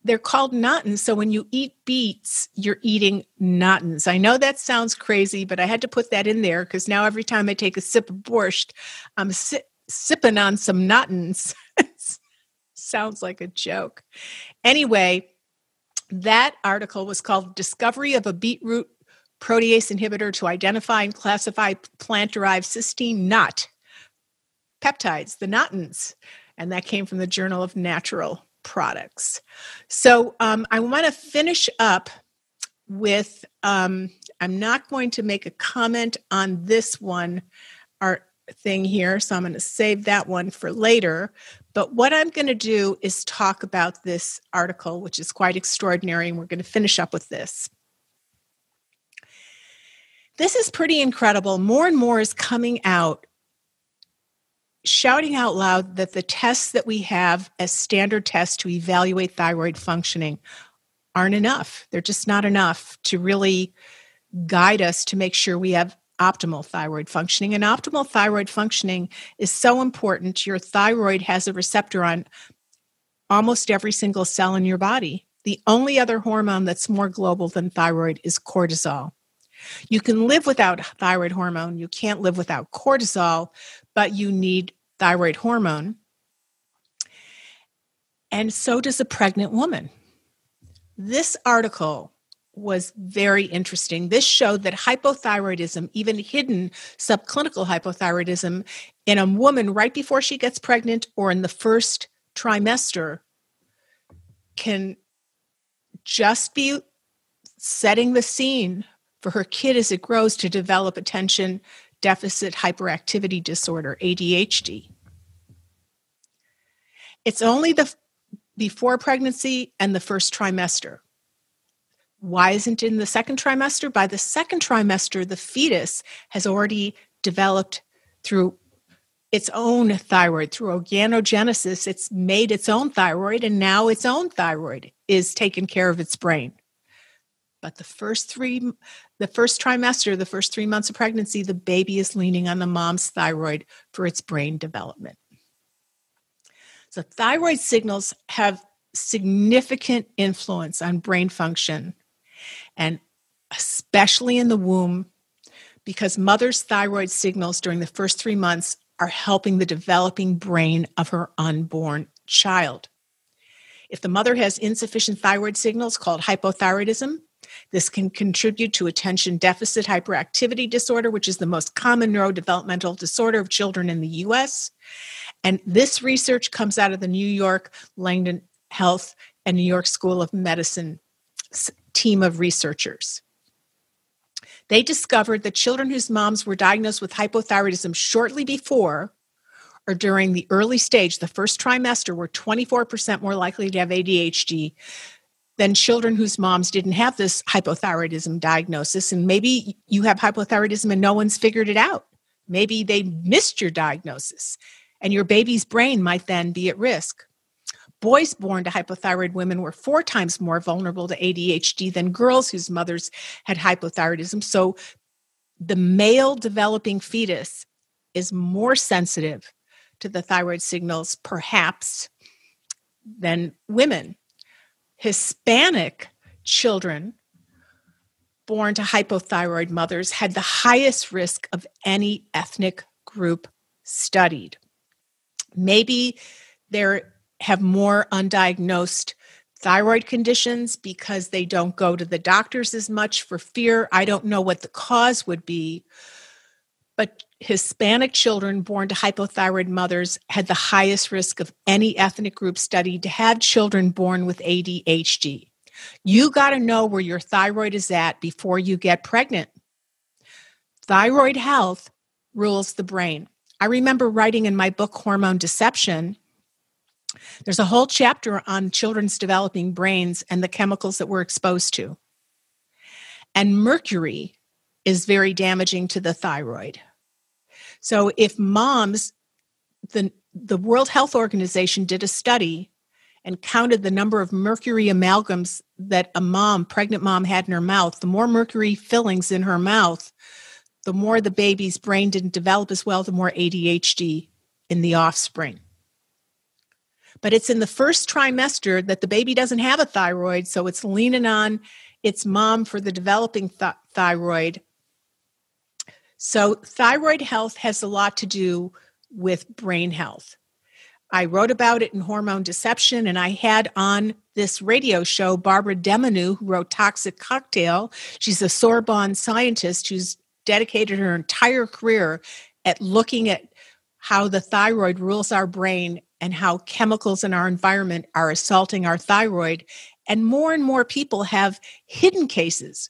They're called gnatins. So when you eat beets, you're eating gnatins. I know that sounds crazy, but I had to put that in there because now every time I take a sip of borscht, I'm sipping on some gnatins. Sounds like a joke. Anyway, that article was called Discovery of a Beetroot Protease Inhibitor to Identify and Classify Plant-Derived Cysteine Knot Peptides, the gnatins. And that came from the Journal of Natural Products. So I want to finish up with, I'm not going to make a comment on this one, our thing here, so I'm going to save that one for later. But what I'm going to do is talk about this article, which is quite extraordinary, and we're going to finish up with this. This is pretty incredible. More and more is coming out, shouting out loud that the tests that we have as standard tests to evaluate thyroid functioning aren't enough. They're just not enough to really guide us to make sure we have optimal thyroid functioning. And optimal thyroid functioning is so important. Your thyroid has a receptor on almost every single cell in your body. The only other hormone that's more global than thyroid is cortisol. You can live without thyroid hormone. You can't live without cortisol, but you need thyroid hormone. And so does a pregnant woman. This article was very interesting. This showed that hypothyroidism, even hidden subclinical hypothyroidism in a woman right before she gets pregnant or in the first trimester, can just be setting the scene for her kid as it grows to develop attention deficit hyperactivity disorder, ADHD. It's only the before pregnancy and the first trimester. Why isn't it in the second trimester? By the second trimester, the fetus has already developed through its own thyroid, through organogenesis. It's made its own thyroid, and now its own thyroid is taking care of its brain. But the first trimester, the first 3 months of pregnancy, the baby is leaning on the mom's thyroid for its brain development. So thyroid signals have significant influence on brain function, and especially in the womb, because mother's thyroid signals during the first 3 months are helping the developing brain of her unborn child. If the mother has insufficient thyroid signals called hypothyroidism, this can contribute to attention deficit hyperactivity disorder, which is the most common neurodevelopmental disorder of children in the U.S. And this research comes out of the New York Langone Health and New York School of Medicine team of researchers. They discovered that children whose moms were diagnosed with hypothyroidism shortly before or during the early stage, the first trimester, were 24% more likely to have ADHD than children whose moms didn't have this hypothyroidism diagnosis. And maybe you have hypothyroidism and no one's figured it out. Maybe they missed your diagnosis, and your baby's brain might then be at risk. Boys born to hypothyroid women were 4 times more vulnerable to ADHD than girls whose mothers had hypothyroidism. So the male developing fetus is more sensitive to the thyroid signals, perhaps, than women. Hispanic children born to hypothyroid mothers had the highest risk of any ethnic group studied. Maybe they have more undiagnosed thyroid conditions because they don't go to the doctors as much for fear. I don't know what the cause would be, but Hispanic children born to hypothyroid mothers had the highest risk of any ethnic group studied to have children born with ADHD. You got to know where your thyroid is at before you get pregnant. Thyroid health rules the brain. I remember writing in my book, Hormone Deception, there's a whole chapter on children's developing brains and the chemicals that we're exposed to. And mercury is very damaging to the thyroid. So if moms, the World Health Organization did a study and counted the number of mercury amalgams that a pregnant mom had in her mouth. The more mercury fillings in her mouth, the more the baby's brain didn't develop as well, the more ADHD in the offspring. But it's in the first trimester that the baby doesn't have a thyroid, so it's leaning on its mom for the developing thyroid. So thyroid health has a lot to do with brain health. I wrote about it in Hormone Deception, and I had on this radio show Barbara Demanu, who wrote Toxic Cocktail. She's a Sorbonne scientist who's dedicated her entire career at looking at how the thyroid rules our brain and how chemicals in our environment are assaulting our thyroid. And more people have hidden cases,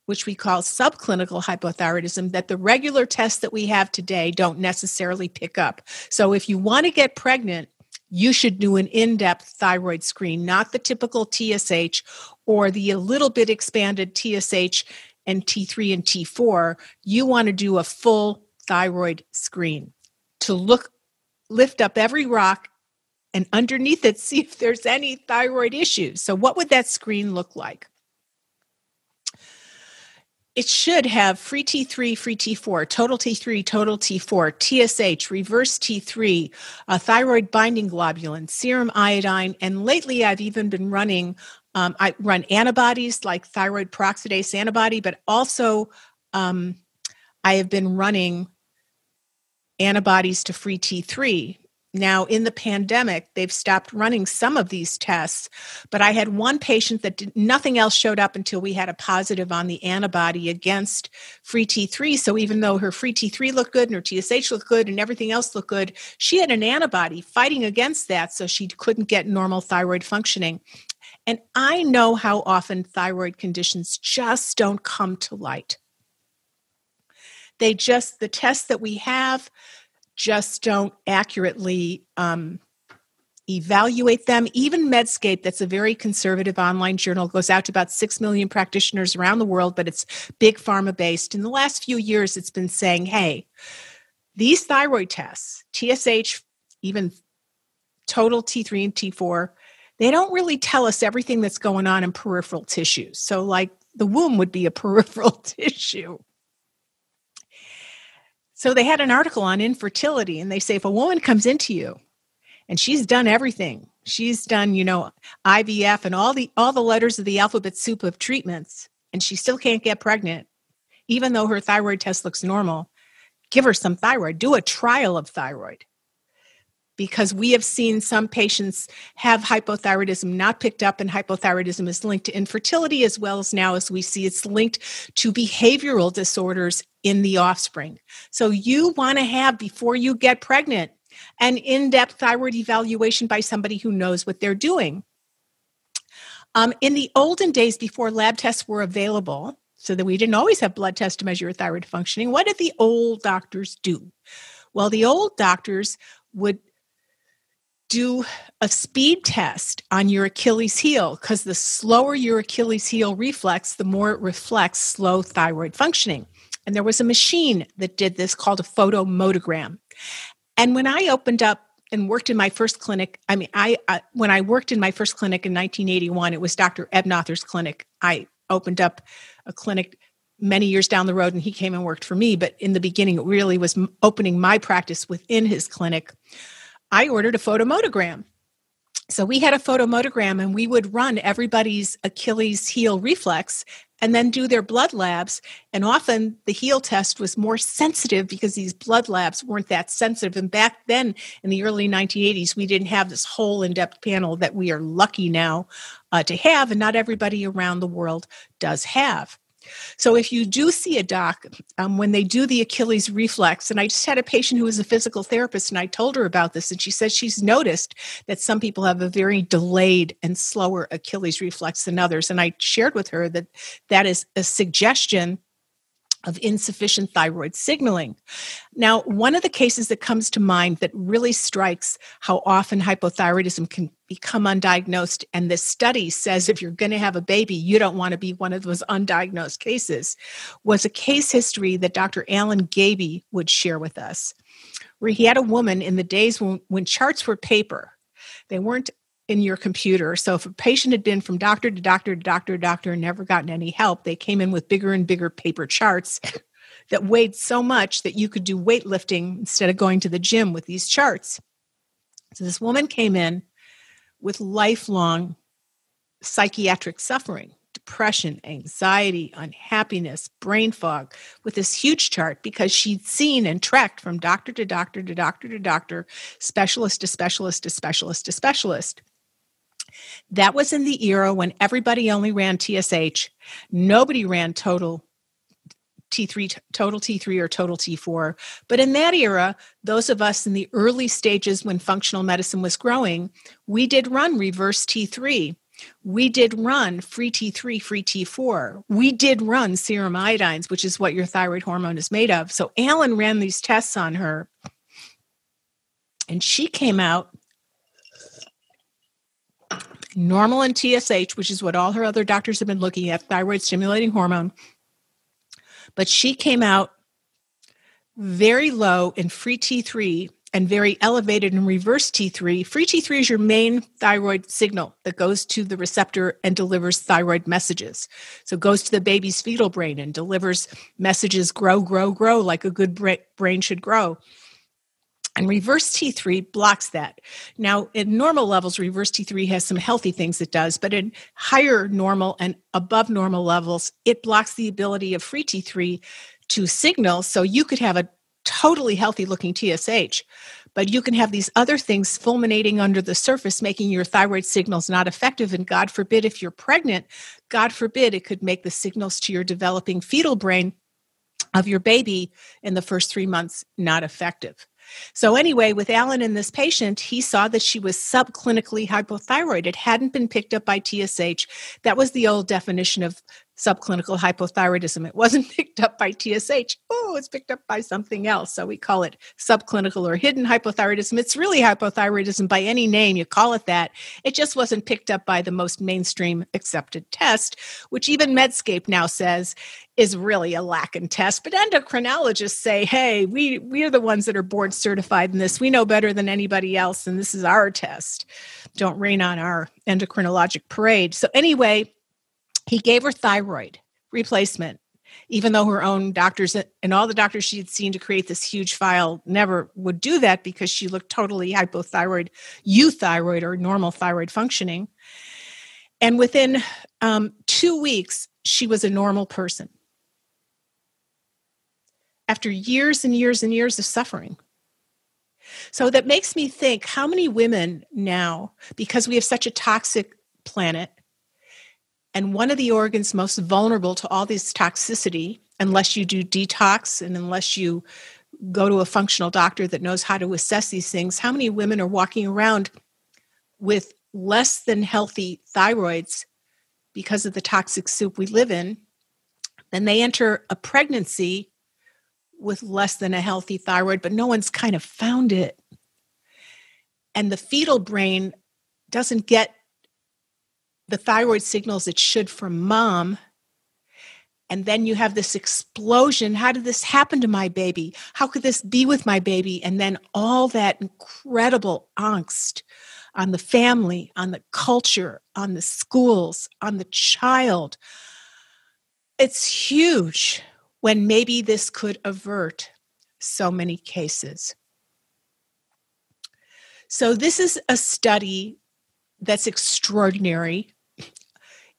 which we call subclinical hypothyroidism, that the regular tests that we have today don't necessarily pick up. So if you want to get pregnant, you should do an in-depth thyroid screen, not the typical TSH or the a little bit expanded TSH and T3 and T4. You want to do a full thyroid screen to lift up every rock and underneath it, see if there's any thyroid issues. So what would that screen look like? It should have free T3, free T4, total T3, total T4, TSH, reverse T3, thyroid binding globulin, serum iodine, and lately I've even been running, I run antibodies like thyroid peroxidase antibody, but also I have been running antibodies to free T3. Now, in the pandemic, they've stopped running some of these tests, but I had one patient that nothing else showed up until we had a positive on the antibody against free T3. So even though her free T3 looked good and her TSH looked good and everything else looked good, she had an antibody fighting against that, so she couldn't get normal thyroid functioning. And I know how often thyroid conditions just don't come to light. The tests that we have just don't accurately evaluate them. Even Medscape, that's a very conservative online journal, goes out to about 6 million practitioners around the world, but it's big pharma based. In the last few years, it's been saying, hey, these thyroid tests, TSH, even total T3 and T4, they don't really tell us everything that's going on in peripheral tissues. So like the womb would be a peripheral tissue. So they had an article on infertility, and they say if a woman comes into you and she's done everything, she's done, IVF and all the letters of the alphabet soup of treatments, and she still can't get pregnant, even though her thyroid test looks normal, give her some thyroid. Do a trial of thyroid. Because we have seen some patients have hypothyroidism not picked up, and hypothyroidism is linked to infertility, as well as now, as we see, it's linked to behavioral disorders in the offspring. So you want to have, before you get pregnant, an in-depth thyroid evaluation by somebody who knows what they're doing. In the olden days, before lab tests were available, so that we didn't always have blood tests to measure your thyroid functioning, what did the old doctors do? Well, the old doctors would do a speed test on your Achilles heel, because the slower your Achilles heel reflex, the more it reflects slow thyroid functioning. And there was a machine that did this called a photomotogram. And when I opened up and worked in my first clinic, when I worked in my first clinic in 1981, it was Dr. Ebnother's clinic. I opened up a clinic many years down the road, and he came and worked for me. But in the beginning, it really was opening my practice within his clinic. I ordered a photomotogram. So we had a photomotogram, and we would run everybody's Achilles heel reflex and then do their blood labs. And often the heel test was more sensitive because these blood labs weren't that sensitive. And back then in the early 1980s, we didn't have this whole in-depth panel that we are lucky now to have, and not everybody around the world does have. So if you do see a doc, when they do the Achilles reflex, and I just had a patient who was a physical therapist, and I told her about this, and she says she's noticed that some people have a very delayed and slower Achilles reflex than others. And I shared with her that that is a suggestion of insufficient thyroid signaling. Now, one of the cases that comes to mind that really strikes how often hypothyroidism can become undiagnosed, and this study says if you're going to have a baby, you don't want to be one of those undiagnosed cases, was a case history that Dr. Alan Gaby would share with us, where he had a woman in the days when charts were paper. They weren't in your computer. So if a patient had been from doctor to doctor to doctor to doctor and never gotten any help, they came in with bigger and bigger paper charts that weighed so much that you could do weightlifting instead of going to the gym with these charts. So this woman came in with lifelong psychiatric suffering, depression, anxiety, unhappiness, brain fog, with this huge chart because she'd seen and tracked from doctor to doctor to doctor to doctor, specialist to specialist to specialist to specialist. That was in the era when everybody only ran TSH. Nobody ran total T3 or total T4. But in that era, those of us in the early stages when functional medicine was growing, we did run reverse T3. We did run free T3, free T4. We did run serum iodines, which is what your thyroid hormone is made of. So Alan ran these tests on her, and she came out normal in TSH, which is what all her other doctors have been looking at, thyroid stimulating hormone. But she came out very low in free T3 and very elevated in reverse T3. Free T3 is your main thyroid signal that goes to the receptor and delivers thyroid messages. So it goes to the baby's fetal brain and delivers messages, grow, grow, grow, like a good brain should grow. And reverse T3 blocks that. Now, in normal levels, reverse T3 has some healthy things it does, but in higher normal and above normal levels, it blocks the ability of free T3 to signal. So you could have a totally healthy looking TSH, But you can have these other things fulminating under the surface, making your thyroid signals not effective. And God forbid, if you're pregnant, God forbid, it could make the signals to your developing fetal brain of your baby in the first 3 months not effective. So anyway, with Alan and this patient, he saw that she was subclinically hypothyroid. It hadn't been picked up by TSH. That was the old definition of subclinical hypothyroidism. It wasn't picked up by TSH. Oh, it's picked up by something else. So we call it subclinical or hidden hypothyroidism. It's really hypothyroidism by any name you call it that. It just wasn't picked up by the most mainstream accepted test, which even Medscape now says is really a lacking test. But endocrinologists say, hey, we are the ones that are board certified in this. We know better than anybody else, and this is our test. Don't rain on our endocrinologic parade. So anyway, he gave her thyroid replacement, even though her own doctors and all the doctors she had seen to create this huge file never would do that because she looked totally hypothyroid, euthyroid, or normal thyroid functioning. And within 2 weeks, she was a normal person after years and years and years of suffering. So that makes me think, how many women now, because we have such a toxic planet, and one of the organs most vulnerable to all this toxicity, unless you do detox and unless you go to a functional doctor that knows how to assess these things, how many women are walking around with less than healthy thyroids because of the toxic soup we live in? Then they enter a pregnancy with less than a healthy thyroid, but no one's kind of found it. And the fetal brain doesn't get the thyroid signals it should from mom. And then you have this explosion. How did this happen to my baby? How could this be with my baby? And then all that incredible angst on the family, on the culture, on the schools, on the child. It's huge when maybe this could avert so many cases. So this is a study that's extraordinary.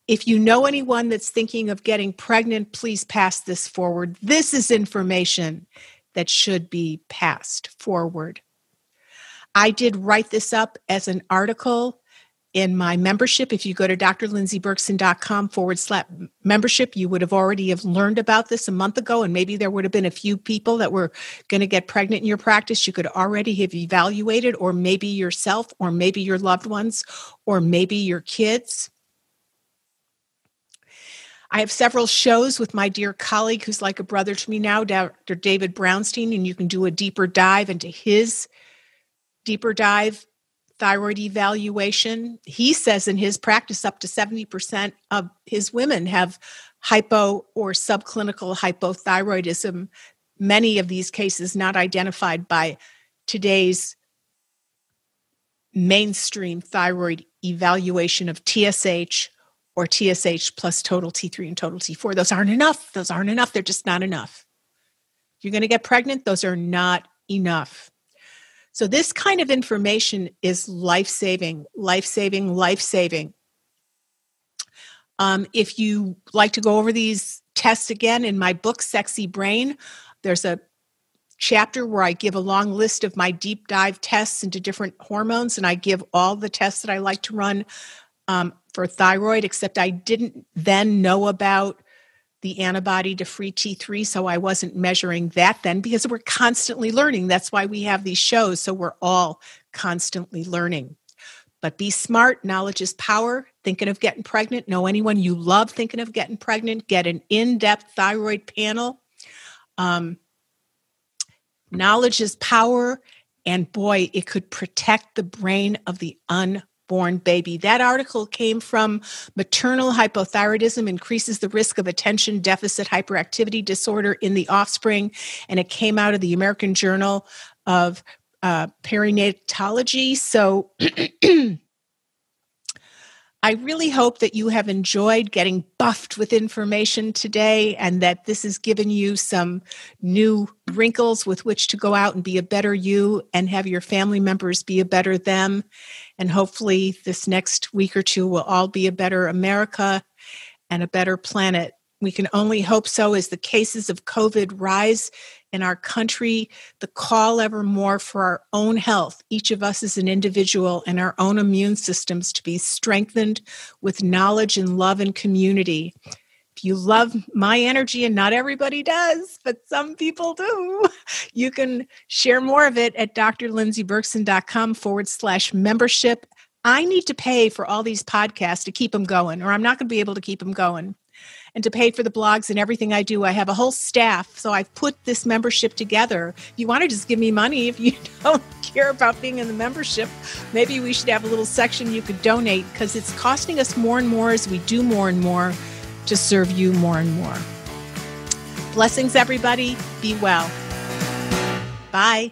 If you know anyone that's thinking of getting pregnant, please pass this forward. This is information that should be passed forward. I did write this up as an article in my membership. If you go to drlindseyberkson.com/membership, you would have already have learned about this a month ago, and maybe there would have been a few people that were going to get pregnant in your practice. You could already have evaluated, or maybe yourself, or maybe your loved ones, or maybe your kids. I have several shows with my dear colleague who's like a brother to me now, Dr. David Brownstein, and you can do a deeper dive into his deeper dive thyroid evaluation. He says in his practice up to 70% of his women have hypo or subclinical hypothyroidism, many of these cases not identified by today's mainstream thyroid evaluation of TSH or TSH plus total T3 and total T4. Those aren't enough. They're just not enough. You're going to get pregnant. Those are not enough. So this kind of information is life-saving, life-saving, life-saving. If you like to go over these tests again, in my book, Sexy Brain, there's a chapter where I give a long list of my deep dive tests into different hormones, and I give all the tests that I like to run for thyroid, except I didn't then know about the antibody to free T3, so I wasn't measuring that then because we're constantly learning. That's why we have these shows, so we're all constantly learning. But be smart. Knowledge is power. Thinking of getting pregnant, know anyone you love thinking of getting pregnant, get an in-depth thyroid panel. Knowledge is power, and boy, it could protect the brain of the unborn baby. That article came from Maternal Hypothyroidism Increases the Risk of Attention Deficit Hyperactivity Disorder in the Offspring, and it came out of the American Journal of Perinatology. So I really hope that you have enjoyed getting buffed with information today, and that this has given you some new wrinkles with which to go out and be a better you and have your family members be a better them. And hopefully this next week or two will all be a better America and a better planet We can only hope so as the cases of COVID rise in our country, the call ever more for our own health, each of us as an individual and our own immune systems to be strengthened with knowledge and love and community. If you love my energy, and not everybody does, but some people do, you can share more of it at drlindseyberkson.com/membership. I need to pay for all these podcasts to keep them going, or I'm not going to be able to keep them going. And to pay for the blogs and everything I do, I have a whole staff. So I've put this membership together. If you want to just give me money, if you don't care about being in the membership, maybe we should have a little section you could donate, because it's costing us more and more as we do more and more to serve you more and more. Blessings, everybody. Be well. Bye.